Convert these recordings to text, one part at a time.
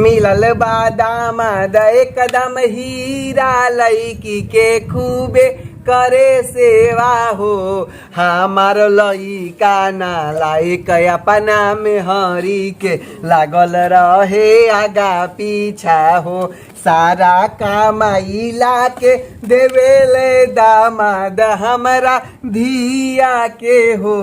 मिलल बा दामाद एकदम हीरा लईकी के खूबे करे सेवा हो हमार लइका ना लायक अपना में हरी के लागल रहे आगा पीछा हो सारा कमाइला के देवेले दामाद हमरा धिया के हो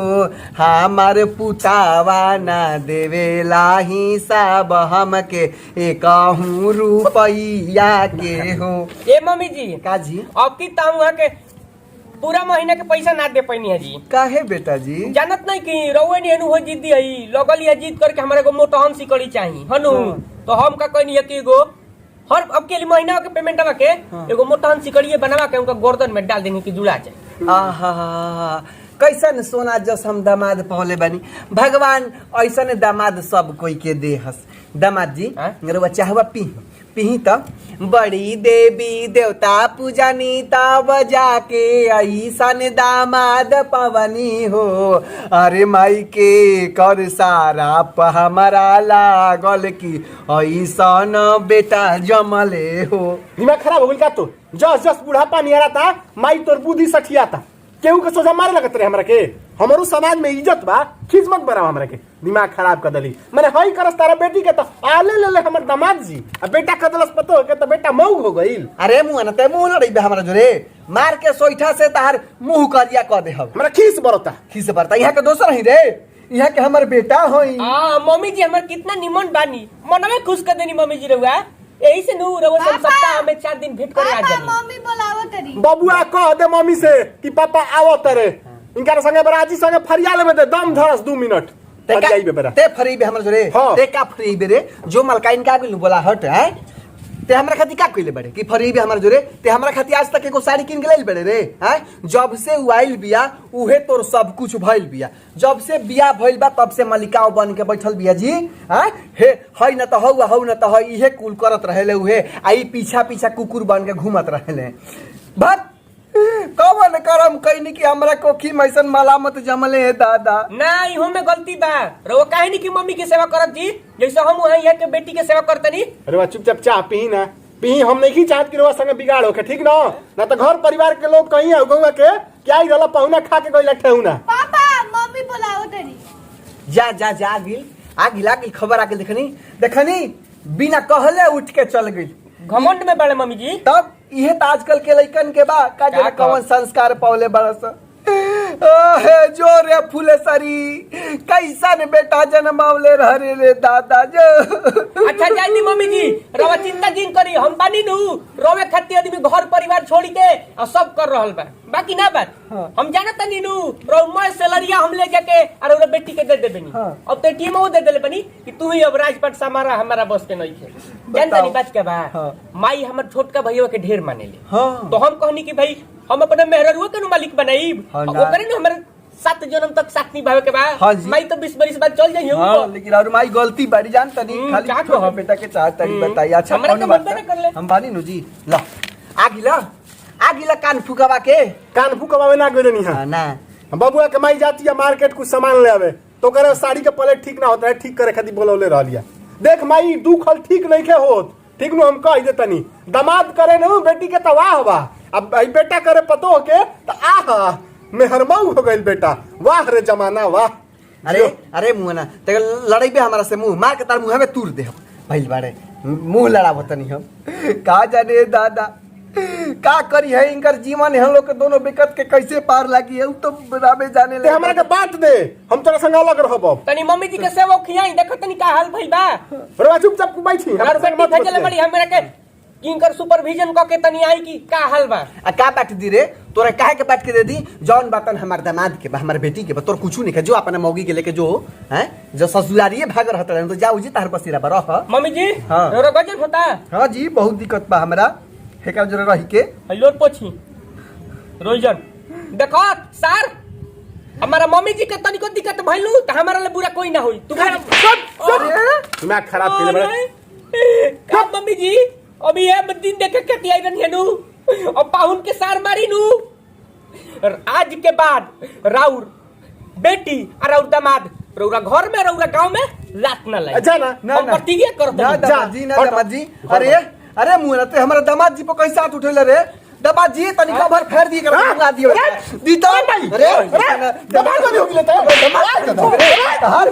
हमार पुतावा ना देवेला हिसाब हमके एकहूँ रुपया के हो। ए मम्मी जी का जी अब की ताऊ के पूरा महीना के पैसा ना दे पैनी है जी। काहे बेटा जी जानत नहीं कि रउए ने हो जिद्दी है लगल है जिद करके हमारे को मोटहन सिकड़ी चाहिए हनु तो हम का कहनी है कि एगो हर अब के लिए महीना के पेमेंट आवा के एगो मोटहन सिकड़िए बनवा के उनका गर्दन में डाल देने की जुड़ा जाए। आहा कैसन सोना जस हम दामाद पहले बनी भगवान ऐसन दामाद सब कोई के दे हस। दामाद जी रउआ चाहवा पी त बड़ी देवी देवता पूजनी तब जाके ऐसन दामाद पवनी हो अरे माई के कर सारा हमारा लागल की ऐसन बेटा जमले हो। दिमाग खराब हो गई का तो जस जस बुढ़ापा नहीं आ रहा था माई तोर बुद्धि सठिया था केहू के सोचा मारे लगत रहे हमरा के हमारो समाज में इज्जत बा खिजमत बराव हमरा के दिमाग खराब कर दली मैंने हई करस तारा बेटी के तो आले ले हमर दामाद जी अब बेटा कदलस पतो के तो बेटा मऊ हो गइल। अरे मुंह न ते मुंह लड़ई हमरा जोरे मार के सोइठा से तार मुंह करिया क दे हम हमरा खीस बरता यहाँ के दोसर ही रे यहाँ के हमर बेटा होई। मम्मी जी हमर कितना निमन बानी मनवे खुश कर देनी मम्मी जी रउआ यही से नू रउआ सब सप्ताह में 4 दिन भेंट करे आ जानी। मम्मी बोलावत तरी बबुआ कह दे मम्मी से कि पापा आवो तरे इनका संगे बराजी संगे फरिया लेबे दे दम धरस 2 मिनट ते फरीबे हमर जोरे ते का फरीबे रे जो मलकाइन का बिल बोला हट है ते हमरा खाती का कइले बड़े कि फरीबे हमर जोरे ते हमरा खाती आज तक एको साड़ी किन के लेल बड़े रे हैं जब से उइल बिया उहे तोर सब कुछ भइल बिया जब से बिया भइल बा तब से मलिका बन के बैठल बिया जी हैं हे हई न त हौ न त हई इहे कुल करत रहेले उहे आई पीछा पीछा कुकुर बन के घूमत रहेले भत कवन करम कइनी कि हमरा कोखी मैसन मलामत जमले है दादा ना इहो में गलती बा रउआ काहे नहीं कि मम्मी के सेवा करत जी जैसे हम यहाँ के बेटी के सेवा करतनी। अरे बा चुपचाप चाह पी ना पी हम नहीं चाहत कि रउआ संगे बिगाड़ होके ठीक ना तो घर परिवार के लोग कहीं गौवा के क्या ही रहला पहुना खा के गइला ठेहुना। पापा मम्मी बोलावत तरी जा जा जा आगिल खबर आके देखनी बिना कहले उठ के चल गई घमंड में बड़े मम्मी जी तब इहे त आजकल के लइकन के बा का जे कौन संस्कार पावले बड़स ओहे जोरे फुलेसरी कैसन बेटा जन्मावले रहरे रे दादा जो। अच्छा जानी मम्मी जी रवा चिंता जिन करी हम बानी नु रोवे खाती आदमी घर परिवार छोड़ी के और सब कर रहल बा बाकी ना बात हम जानत नहीं नु रोमा सैलरिया हम ले जाके और ओरे बेटी के दे देबनी अब ते टीम वो दे देले बनी कि तू ही अब राजपाट समारा हमारा बस के नहीं है जानता नहीं बात के बा माई हमर छोटका भैया के ढेर मानेले तो हम कहनी कि भाई हम अपने मेहररुआ के मालिक बनाईब ओकरे न हमर 7 जन्म तक साथ निभावे के बाद माई तो 20 बरिस बाद चल जाइयो लेकिन और माई गलती बड़ी जानता नहीं खाली छोटा बेटा के चाहत तनी बताई अच्छा कौन बात हम बानी नु जी ला आगिला कान फुकावा के कान फुकावे ना गइले नहीं हां ना बबुआ के माई जाती है मार्केट कुछ सामान ले आवे तो करे साड़ी के पलेट ठीक ना होता है ठीक करे खातिर बोलौले रहलिया देख माई दुखल ठीक नहीं के होत ठीक नु हम कह दे तनी दामाद करे न बेटी के तवाह बा अब बेटा करे पतो हो के तो आहा मेहरबाऊ हो गइल बेटा वाह रे जमाना वाह। अरे मुंह ना ते लड़ाई बे हमारा से मुंह मार के तार मुंह में तूर दे भइल बाड़े मुंह लड़ावत नहीं हम का जाने दादा का करी है इनकर जीवन हम लोग के दोनों बेकत के कैसे पार लगी है तो राबे जाने ले हमरा के बात दे हम तोरा संग अलग रहबो तनी मम्मी जी के सेवा खियाई देखो तनी का हाल भइल बा रे चुपचाप बैठी हमरा संग मत भेजले बड़ी हमरा के किंकर सुपरविजन क के तनी आई की का हाल बा आ का बात दी रे तोरा काहे के बात के दे दी जौन बातन हमार दामाद के बा हमार बेटी के बा तोर कुछ नहीं के जो अपना मौगी के लेके जो हैं जो ससुरारिये भाग रहत रहे तो जाऊ जी तार पसीरा बा रह मम्मी जी तोरा गजन होता हां जी बहुत दिक्कत बा हमरा हेकर जरे रही के लोर पोछी रोजन देखो सर हमारा मम्मी जी के तनिको दिक्कत भइलू त हमारा ले बुरा कोई ना होई तू मैं खराब के ले का मम्मी जी अभी ये दिन देखे के आई रही नु और पाहुन के सार मारी नु आज के बाद राउर बेटी और राउर दामाद रौरा घर में रौरा गांव में लात ना लगे जा ना ना हम ना प्रतिज्ञा करते ना हैं। दामाद जी ना हट। दामाद जी अरे अरे मुंह ते हमारा दामाद जी पे कैसे हाथ उठेले रे दामाद जी तनिका भर फेर दी कर मुंगा दियो दी तो अरे दबाद वाली हो गेले त दमाद